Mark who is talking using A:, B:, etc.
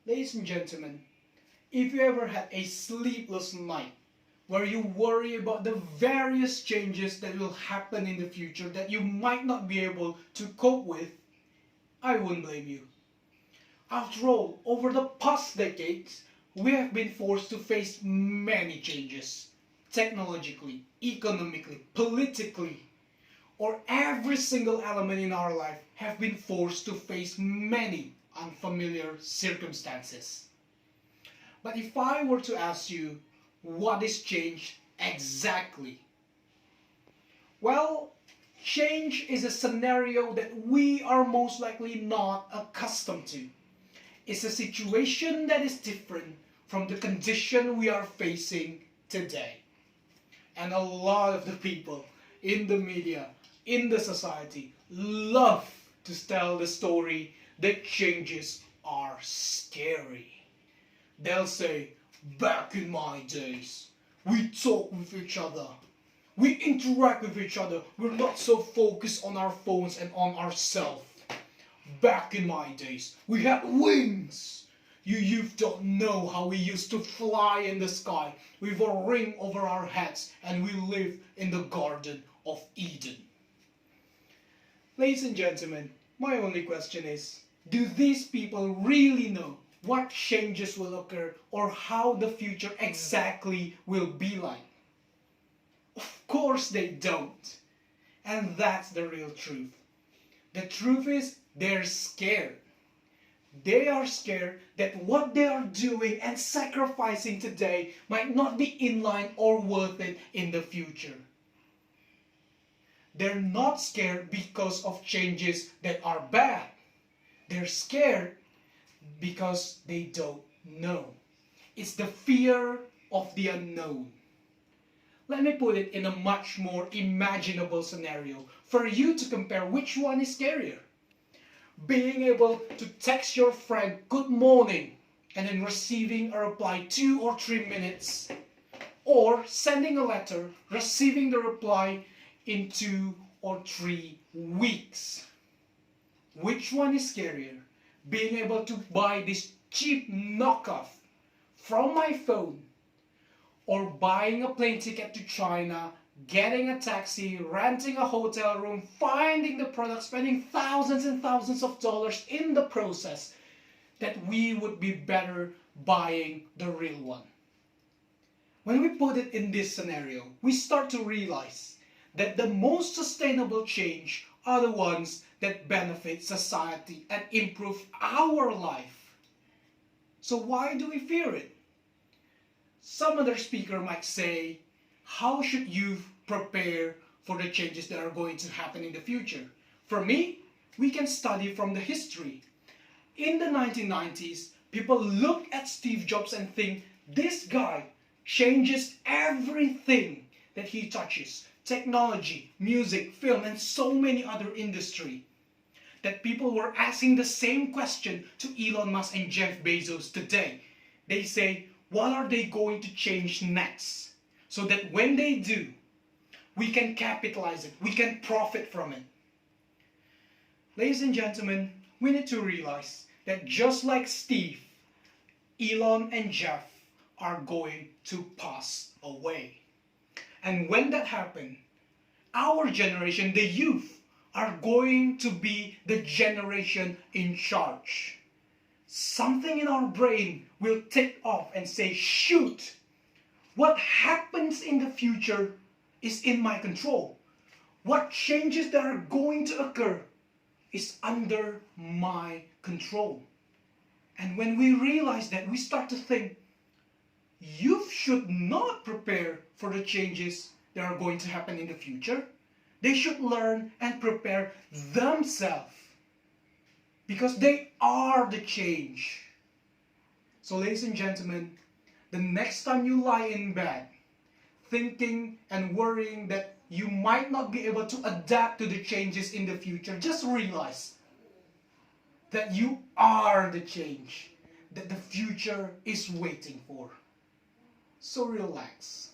A: Ladies and gentlemen, if you ever had a sleepless night where you worry about the various changes that will happen in the future that you might not be able to cope with, I wouldn't blame you. After all, over the past decades, we have been forced to face many changes. Technologically, economically, politically, or every single element in our life have been forced to face many unfamiliar circumstances. But if I were to ask you, what is change exactly? Well, change is a scenario that we are most likely not accustomed to. It's a situation that is different from the condition we are facing today. And a lot of the people in the media, in the society, love to tell the story that changes are scary. They'll say, back in my days, we talk with each other. We interact with each other. We're not so focused on our phones and on ourselves. Back in my days, we had wings. You youth don't know how we used to fly in the sky with a ring over our heads and we live in the Garden of Eden. Ladies and gentlemen, my only question is, do these people really know what changes will occur or how the future exactly will be like? Of course they don't. And that's the real truth. The truth is they're scared. They are scared that what they are doing and sacrificing today might not be in line or worth it in the future. They're not scared because of changes that are bad. They're scared because they don't know. It's the fear of the unknown. Let me put it in a much more imaginable scenario for you to compare which one is scarier. Being able to text your friend good morning and then receiving a reply 2 or 3 minutes, or sending a letter, receiving the reply in 2 or 3 weeks. Which one is scarier? Being able to buy this cheap knockoff from my phone, or buying a plane ticket to China, getting a taxi, renting a hotel room, finding the product, spending thousands and thousands of dollars in the process, that we would be better buying the real one. When we put it in this scenario, we start to realize that the most sustainable change are the ones that benefit society and improve our life. So why do we fear it? Some other speaker might say, how should you prepare for the changes that are going to happen in the future? For me, we can study from the history. In the 1990s, people look at Steve Jobs and think, this guy changes everything that he touches. Technology, music, film, and so many other industries. That people were asking the same question to Elon Musk and Jeff Bezos today. They say, what are they going to change next? So that when they do, we can capitalize it, we can profit from it. Ladies and gentlemen, we need to realize that just like Steve, Elon and Jeff are going to pass away. And when that happens, our generation, the youth, are going to be the generation in charge. Something in our brain will take off and say, shoot, what happens in the future is in my control. What changes that are going to occur is under my control. And when we realize that, we start to think, youth should not prepare for the changes that are going to happen in the future. They should learn and prepare themselves because they are the change. So ladies and gentlemen, the next time you lie in bed thinking and worrying that you might not be able to adapt to the changes in the future, just realize that you are the change that the future is waiting for. So relax.